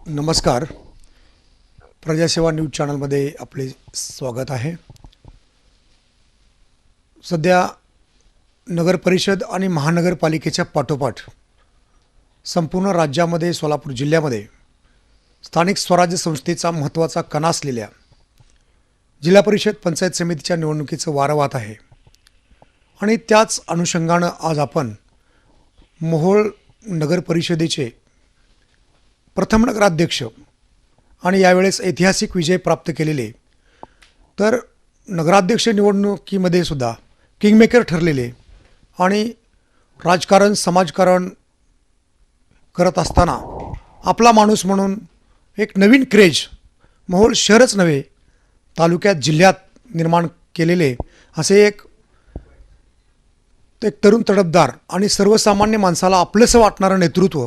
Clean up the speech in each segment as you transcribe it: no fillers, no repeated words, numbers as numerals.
नमस्कार. प्रजासेवा न्यूज चॅनलमध्ये आपले स्वागत आहे. सध्या नगर परिषद आणि महानगरपालिकेच्या पाठोपाठ संपूर्ण राज्यामध्ये सोलापूर जिल्ह्यामध्ये स्थानिक स्वराज्य संस्थेचा महत्त्वाचा कणा असलेल्या जिल्हा परिषद पंचायत समितीच्या निवडणुकीचं वारं वाहत आहे आणि त्याच अनुषंगानं आज आपण मोहोळ नगर परिषदेचे प्रथम नगराध्यक्ष आणि यावेळेस ऐतिहासिक विजय प्राप्त केलेले तर नगराध्यक्ष निवडणुकीमध्ये सुद्धा किंगमेकर ठरलेले आणि राजकारण समाजकारण करत असताना आपला माणूस म्हणून एक नवीन क्रेज मोहोळ शहरच नव्हे तालुक्यात जिल्ह्यात निर्माण केलेले असे एक तरुण तडफदार आणि सर्वसामान्य माणसाला आपलंसं वाटणारं नेतृत्व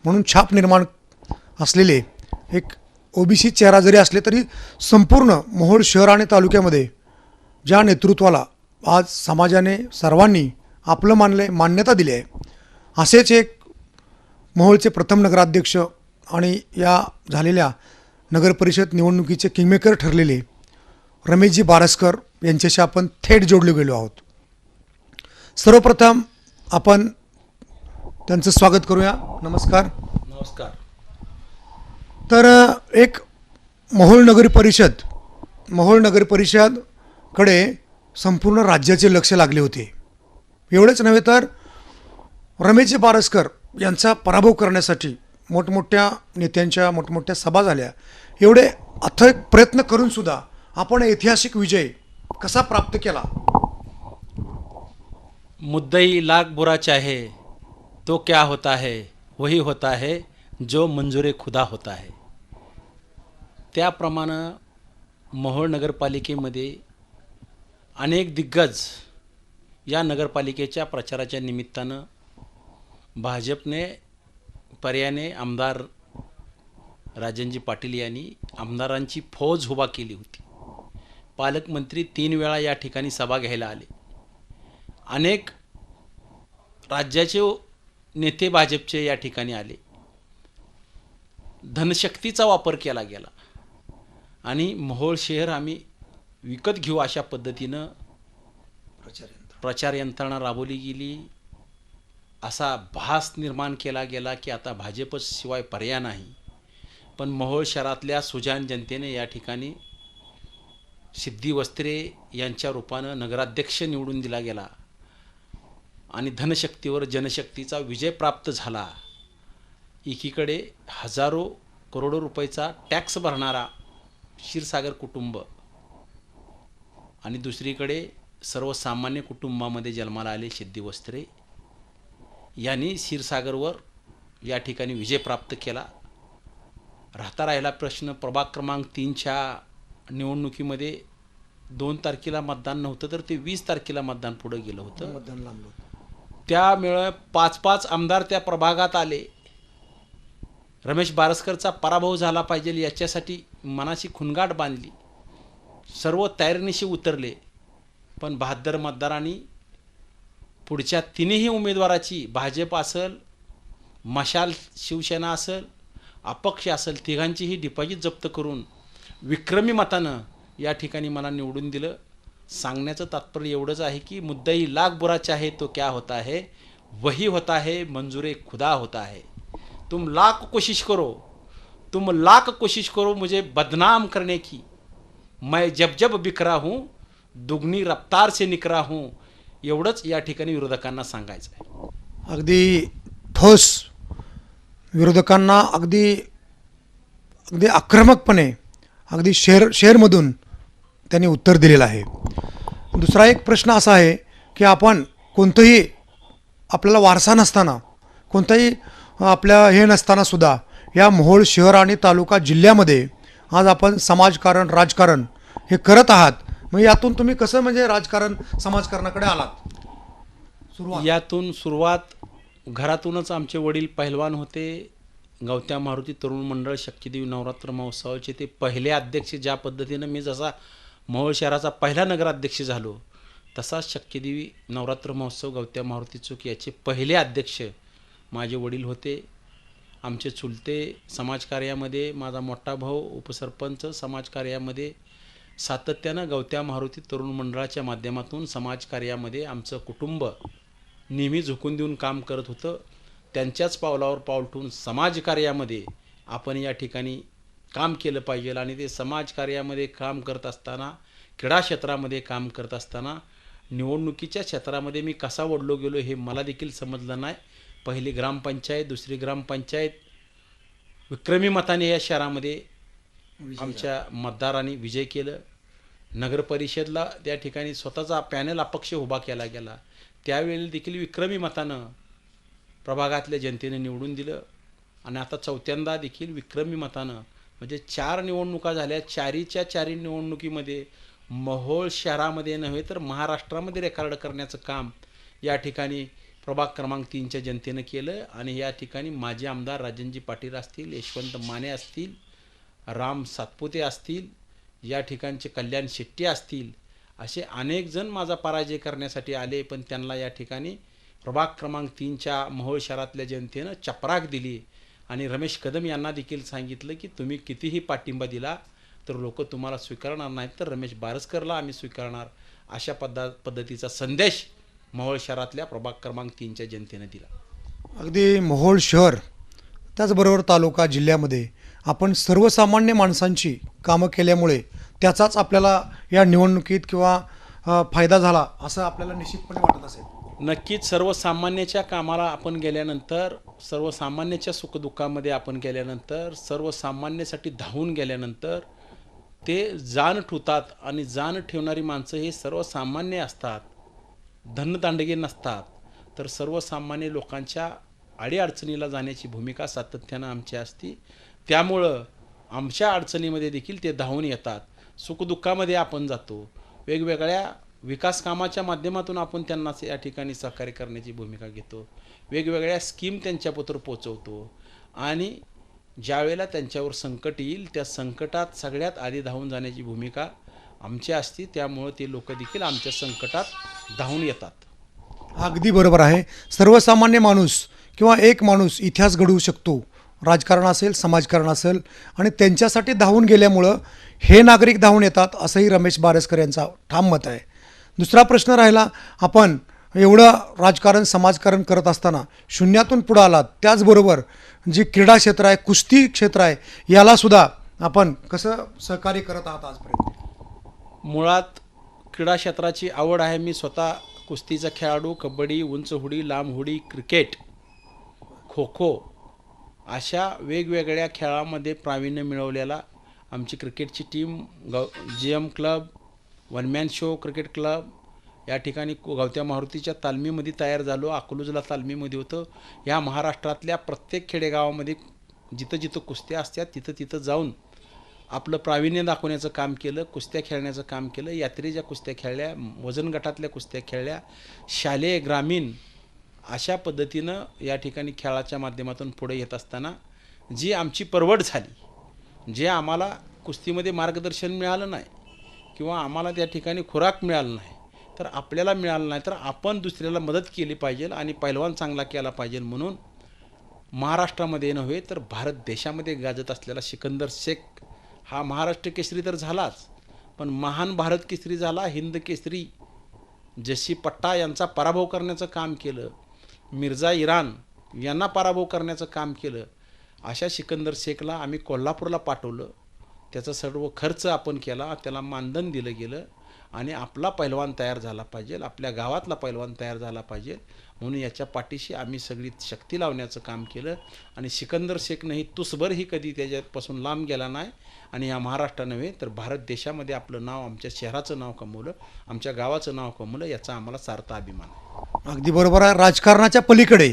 म्हणून छाप निर्माण असलेले एक ओबीसी चेहरा जरी असले तरी संपूर्ण मोहोळ शहर आणि तालुक्यामध्ये ज्या नेतृत्वाला आज समाजाने सर्वांनी आपलं मान्यता दिली आहे असेच एक मोहोळचे प्रथम नगराध्यक्ष आणि या झालेल्या नगरपरिषद निवडणुकीचे किंगमेकर ठरलेले रमेशजी बारसकर यांच्याशी आपण थेट जोडले गेलो आहोत. सर्वप्रथम आपण त्यांचं स्वागत करूया. नमस्कार. नमस्कार. तर एक मोहोळ नगर परिषदकडे संपूर्ण राज्याचे लक्ष लागले होते. एवढेच नव्हे तर रमेशजी बारसकर यांचा पराभव करण्यासाठी मोठमोठ्या नेत्यांच्या मोठमोठ्या सभा झाल्या. एवढे अथक प्रयत्न करून सुद्धा आपण ऐतिहासिक विजय कसा प्राप्त केला? मुद्दई लाख बुरा चाहे तो क्या होता है वही होता है जो मंजूर खुदा होता है. त्याप्रमाणे मोहोळ नगरपालिकेमध्ये अनेक दिग्गज या नगरपालिकेच्या प्रचाराच्या निमित्तानं भाजपने पर्यायाने आमदार राजनजी पाटील यांनी आमदारांची फौज उभा केली होती. पालकमंत्री 3 वेळा या ठिकाणी सभा घ्यायला आले. अनेक राज्याचे नेते भाजपचे या ठिकाणी आले. धनशक्तीचा वापर केला गेला आणि मोहोळ शहर आम्ही विकत घेऊ अशा पद्धतीनं प्रचार यंत्रणा राबवली गेली. असा भास निर्माण केला गेला की आता भाजपच शिवाय पर्याय नाही. पण मोहोळ शहरातल्या सुजाण जनतेने या ठिकाणी सिद्धी वस्त्रे यांच्या रूपानं नगराध्यक्ष निवडून दिला गेला आणि धनशक्तीवर जनशक्तीचा विजय प्राप्त झाला. एकीकडे हजारो करोडो रुपयाचा टॅक्स भरणारा क्षीरसागर कुटुंब आणि दुसरीकडे सर्वसामान्य कुटुंबामध्ये जन्माला आले सिद्धी वस्त्रे यांनी क्षीरसागरवर या ठिकाणी विजय प्राप्त केला. राहता राहिला प्रश्न प्रभाग क्रमांक 3च्या निवडणुकीमध्ये 2 तारखेला मतदान नव्हतं तर ते 20 तारखेला मतदान पुढे गेलं होतं. मतदान लांबलं. त्यामुळे 5-5 आमदार त्या प्रभागात आले. रमेश बारसकरचा पराभव झाला पाहिजे याच्यासाठी मनाची खुणगाठ बांधली. सर्व तयारीनिशी उतरले. पण बहादर मतदारांनी पुढच्या 3ही उमेदवाराची भाजप असेल, मशाल शिवसेना असेल, अपक्ष असेल तिघांचीही डिपॉझिट जप्त करून विक्रमी मतानं या ठिकाणी मला निवडून दिलं. सांगण्याचं तात्पर्य एवढंच आहे की मुद्दई लाख बुरा चाहे तो क्या होता है वही होता है मंजूर खुदा होता है. तुम लाख कोशिश करो मुझे बदनाम करने की, मैं जब जब बिखरा हूँ दुगनी रफ्तार से निकरा हूँ. एवढंच या ठिकाणी विरोधकांना सांगायचं आहे. अगदी ठोस विरोधकांना अगदी आक्रमकपणे अगदी शहरमधून त्यांनी उत्तर दिलेलं आहे. दुसरा एक प्रश्न असा आहे की आपण कोणतंही आपल्याला वारसा नसताना कोणताही आपल्या हे नसताना सुद्धा या मोहोळ शहर आणि तालुका जिल्ह्यामध्ये आज आपण समाजकारण राजकारण हे करत आहात. मग यातून तुम्ही कसं म्हणजे राजकारण समाजकारणाकडे आलात? सुरुवात घरातूनच. आमचे वडील पहिलवान होते. गवत्या मारुती तरुण मंडळ शक्तिदेवी नवरात्र महोत्सवाचे ते पहिले अध्यक्ष. ज्या पद्धतीनं मी जसा मोहोळ शहराचा पहिला नगराध्यक्ष झालो तसाच शक्यदेवी नवरात्र महोत्सव गवत्या मारुती चौक याचे पहिले अध्यक्ष माझे वडील होते. आमचे चुलते समाजकार्यामध्ये, माझा मोठा भाऊ उपसरपंच समाजकार्यामध्ये, सातत्यानं गवत्या मारुती तरुण मंडळाच्या माध्यमातून समाजकार्यामध्ये आमचं कुटुंब नेहमी झुकून देऊन काम करत होतं. त्यांच्याच पावलावर पाऊल ठेवून समाजकार्यामध्ये आपण या ठिकाणी काम केलं पाहिजे. आणि ते समाजकार्यामध्ये काम करत असताना, क्रीडा क्षेत्रामध्ये काम करत असताना, निवडणुकीच्या क्षेत्रामध्ये मी कसा वडलो गेलो हे मला देखील समजलं नाही. पहिली ग्रामपंचायत, दुसरी ग्रामपंचायत विक्रमी मताने या शहरामध्ये आमच्या मतदारांनी विजय केलं. नगरपरिषदला त्या ठिकाणी स्वतःचा पॅनल अपक्ष उभा केला गेला. त्यावेळी देखील विक्रमी मतानं प्रभागातल्या जनतेने निवडून दिलं. आणि आता चौथ्यांदा देखील विक्रमी मतानं, म्हणजे 4 निवडणुका झाल्या, चारीच्या चारी निवडणुकीमध्ये मोहोळ शहरामध्ये नव्हे तर महाराष्ट्रामध्ये रेकॉर्ड करण्याचं काम या ठिकाणी प्रभाग क्रमांक 3च्या जनतेनं केलं. आणि या ठिकाणी माजी आमदार राजनजी पाटील असतील, यशवंत माने असतील, राम सातपुते असतील, या ठिकाणचे कल्याण शेट्टी असतील, असे अनेक जण माझा पराजय करण्यासाठी आले. पण त्यांना या ठिकाणी प्रभाग क्रमांक 3च्या मोहोळ शहरातल्या जनतेनं चपराक दिली. आणि रमेश कदम यांना देखील सांगितलं की तुम्ही कितीही पाठिंबा दिला तर लोक तुम्हाला स्वीकारणार नाहीत, तर रमेश बारसकरला आम्ही स्वीकारणार, अशा पद्धतीचा संदेश मोहोळ शहरातल्या प्रभाग क्रमांक 3च्या जनतेनं दिला. अगदी मोहोळ शहर त्याचबरोबर तालुका जिल्ह्यामध्ये आपण सर्वसामान्य माणसांची कामं केल्यामुळे त्याचाच आपल्याला या निवडणुकीत किंवा फायदा झाला असं आपल्याला निश्चितपणे वाटत असेल. नक्कीच सर्वसामान्याच्या कामाला आपण गेल्यानंतर, सर्वसामान्याच्या सुखदुःखामध्ये आपण गेल्यानंतर, सर्वसामान्यासाठी धावून गेल्यानंतर ते जाण ठेवतात. आणि जाण ठेवणारी माणसं हे सर्वसामान्य असतात, धनदांडगे नसतात. तर सर्वसामान्य लोकांच्या अडीअडचणीला जाण्याची भूमिका सातत्यानं आमची असते. त्यामुळं आमच्या अडचणीमध्ये देखील ते धावून येतात. सुखदुःखामध्ये आपण जातो, वेगवेगळ्या विकास कामाच्या माध्यमातून आपण त्यांना या ठिकाणी सहकार्य करण्याची भूमिका घेतो, वेगवेगळ्या स्कीम त्यांच्यापत्र पोचवतो. आणि ज्यावेळेला त्यांच्यावर संकट येईल त्या संकटात सगळ्यात आधी धावून जाण्याची भूमिका आमची असते. त्यामुळं ते लोक देखील आमच्या संकटात धावून येतात. अगदी बरोबर आहे. सर्वसामान्य माणूस किंवा एक माणूस इतिहास घडवू शकतो, राजकारण असेल, समाजकारण असेल, आणि त्यांच्यासाठी धावून गेल्यामुळं हे नागरिक धावून येतात असंही रमेश बारसकर यांचा ठाम मत आहे. दुसरा प्रश्न राहिला, आपण एवढं राजकारण समाजकारण करत असताना शून्यातून पुढं आलात, त्याचबरोबर जी क्रीडा क्षेत्र आहे, कुस्ती क्षेत्र आहे, यालासुद्धा आपण कसं सहकार्य करत आहात आजपर्यंत? मुळात क्रीडा क्षेत्राची आवड आहे. मी स्वतः कुस्तीचा खेळाडू, कबड्डी, उंच उडी, लांब उडी, क्रिकेट, खो खो अशा वेगवेगळ्या खेळामध्ये प्रावीण्य मिळवलेला आमची क्रिकेटची team GM club, one man show cricket club या ठिकाणी गवत्या मारुतीच्या तालमीमध्ये तयार झालो. अकलूजला तालमीमध्ये होतं. या महाराष्ट्रातल्या प्रत्येक खेडेगावामध्ये जिथं जिथं कुस्त्या असतात तिथं तिथं जाऊन आपलं प्रावीण्य दाखवण्याचं काम केलं, कुस्त्या खेळण्याचं काम केलं. यात्रेच्या कुस्त्या खेळल्या, वजन गटातल्या कुस्त्या खेळल्या, शालेय ग्रामीण अशा पद्धतीनं या ठिकाणी खेळाच्या माध्यमातून पुढे येत असताना जी आमची परवड झाली, जे आम्हाला कुस्तीमध्ये मार्गदर्शन मिळालं नाही किंवा आम्हाला त्या ठिकाणी खुराक मिळालं नाही, तर आपल्याला मिळालं नाही, तर आपण दुसऱ्याला मदत केली पाहिजे आणि पैलवान चांगला केला पाहिजे. म्हणून महाराष्ट्रामध्ये नव्हे तर भारत देशामध्ये गाजत असलेला सिकंदर शेख हा महाराष्ट्र केसरी तर झालाच, पण महान भारत केसरी झाला, हिंद केसरी जशी पट्टा यांचा पराभव करण्याचं काम केलं, मिर्झा इराण यांना पराभव करण्याचं काम केलं. अशा सिकंदर शेखला आम्ही कोल्हापूरला पाठवलं. त्याचा सर्व खर्च आपण केला, त्याला मानधन दिलं गेलं आणि आपला पैलवान तयार झाला पाहिजे, आपल्या गावातला पैलवान तयार झाला पाहिजे म्हणून याच्या पाठीशी आम्ही सगळी शक्ती लावण्याचं काम केलं. आणि सिकंदर शेखनंही तुसभरही कधी त्याच्यापासून लांब गेला नाही आणि या महाराष्ट्र नव्हे तर भारत देशामध्ये आपलं नाव, आमच्या शहराचं नाव कमवलं, आमच्या गावाचं नाव कमवलं, याचा आम्हाला सार्थ अभिमान आहे. अगदी बरोबर आहे. राजकारणाच्या पलीकडे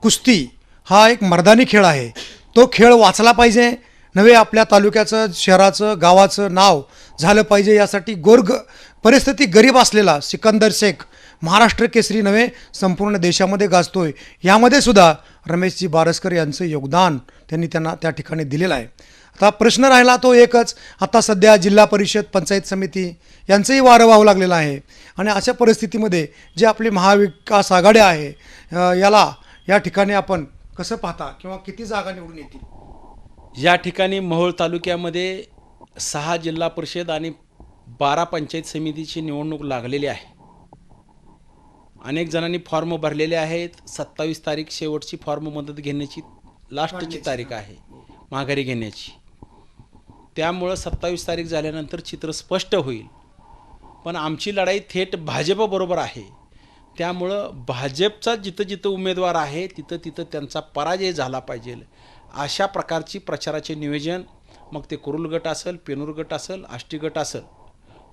कुस्ती हा एक मर्दानी खेळ आहे. तो खेळ वाचला पाहिजे नव्हे, आपल्या तालुक्याचं, शहराचं, गावाचं नाव झालं पाहिजे, यासाठी परिस्थिती गरीब असलेला सिकंदर शेख महाराष्ट्र केसरी नव्हे संपूर्ण देशामध्ये गाजतोय. यामध्ये सुद्धा रमेशजी बारसकर यांचं योगदान त्यांना त्या ठिकाणी दिलेलं आहे. आता प्रश्न राहिला तो एकच, आता सध्या जिल्हा परिषद पंचायत समिती यांचंही वारं वाहू लागलेलं आहे आणि अशा परिस्थितीमध्ये जे आपली महाविकास आघाडी आहे या ठिकाणी आपण कसं पाहता किंवा किती जागा निवडून येतील? या ठिकाणी मोहोळ तालुक्यामध्ये 6 जिल्हा परिषद आणि 12 पंचायत समितीची निवडणूक लागलेली आहे. अनेक जणांनी फॉर्म भरलेले आहेत. 27 तारीख शेवटची फॉर्म मदत घेण्याची लास्टची तारीख आहे माघारी घेण्याची. त्यामुळं 27 तारीख झाल्यानंतर चित्र स्पष्ट होईल. पण आमची लढाई थेट भाजपबरोबर आहे. त्यामुळं भाजपचा जिथं जिथं उमेदवार आहे तिथं तिथं त्यांचा पराजय झाला पाहिजे अशा प्रकारची प्रचाराचे नियोजन, मग ते कुरुल गट असेल, पेनूर गट असेल, आष्टी गट असेल,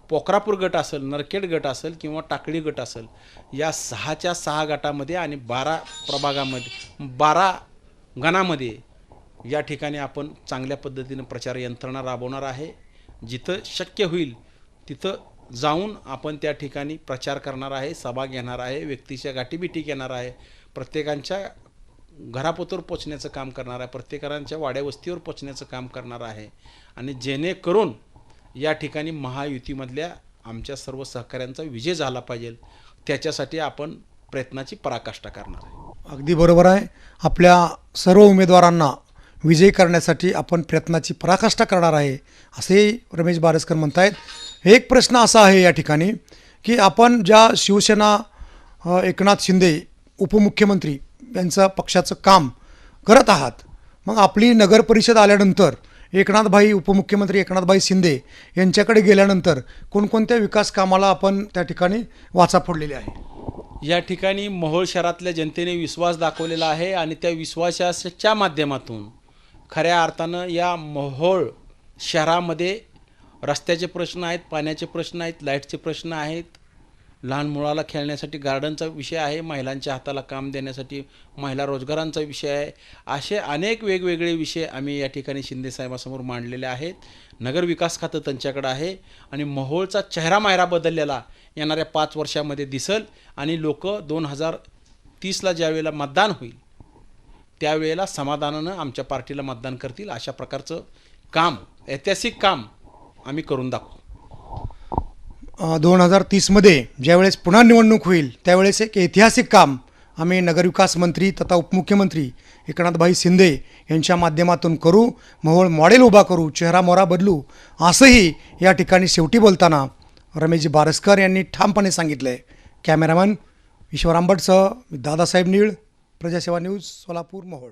पोखरापूर गट असेल, नरखेड गट असेल किंवा टाकळी गट असेल, या 6च्या 6 गटामध्ये आणि 12 प्रभागामध्ये 12 गणामध्ये या ठिकाणी आपण चांगल्या पद्धतीनं प्रचार यंत्रणा राबवणार आहे. जिथं शक्य होईल तिथं जाऊन आपण त्या ठिकाणी प्रचार करणार आहे, सभा घेणार आहे, व्यक्तीच्या गाठीबिटी घेणार आहे, प्रत्येकांच्या घरापोतवर पोचण्याचं काम करणार आहे, प्रत्येकांच्या वाड्या वस्तीवर पोचण्याचं काम करणार आहे आणि जेणेकरून या ठिकाणी महायुतीमधल्या आमच्या सर्व सहकाऱ्यांचा विजय झाला पाहिजे त्याच्यासाठी आपण प्रयत्नाची पराकाष्ठा करणार आहे. अगदी बरोबर आहे. आपल्या सर्व उमेदवारांना विजयी करण्यासाठी आपण प्रयत्नाची पराकाष्ठा करणार आहे असेही रमेश बारसकर म्हणत आहेत. एक प्रश्न असा आहे या ठिकाणी की आपण ज्या शिवसेना एकनाथ शिंदे उपमुख्यमंत्री यांचं पक्षाचं काम करत आहात, मग आपली नगर परिषद आल्यानंतर उपमुख्यमंत्री एकनाथभाई शिंदे यांच्याकडे गेल्यानंतर कोणकोणत्या विकास कामाला आपण त्या ठिकाणी वाचा फोडलेली आहे? या ठिकाणी मोहोळ शहरातल्या जनतेने विश्वास दाखवलेला आहे आणि त्या विश्वासाच्या माध्यमातून खऱ्या अर्थानं या मोहोळ शहरामध्ये रस्त्याचे प्रश्न आहेत, पाण्याचे प्रश्न आहेत, लाईटचे प्रश्न आहेत, लहान मुलाला खेळण्यासाठी गार्डनचा विषय आहे, महिलांच्या हाताला काम देण्यासाठी महिला रोजगारांचा विषय आहे. असे अनेक वेगवेगळे विषय आम्ही या ठिकाणी शिंदेसाहेबांसमोर मांडलेले आहेत. नगर विकास खातं त्यांच्याकडं आहे आणि मोहोळचा चेहरामाहेरा बदललेला येणाऱ्या 5 वर्षामध्ये दिसेल आणि लोक 2030ला ज्यावेळेला मतदान होईल त्यावेळेला समाधानानं आमच्या पार्टीला मतदान करतील अशा प्रकारचं काम, ऐतिहासिक काम आम्ही करून दाखवू. 2030मध्ये ज्यावेळेस पुन्हा निवडणूक होईल त्यावेळेस एक ऐतिहासिक काम आम्ही नगरविकास मंत्री तथा उपमुख्यमंत्री एकनाथभाई शिंदे यांच्या माध्यमातून करू, मोहोळ मॉडेल उभा करू, चेहरामोहरा बदलू असंही या ठिकाणी शेवटी बोलताना रमेश बारसकर यांनी ठामपणे सांगितलं आहे. कॅमेरामॅन ईश्वर आंबटसह दादासाहेब नीळ, प्रजासेवा न्यूज, सोलापूर, मोहोळ.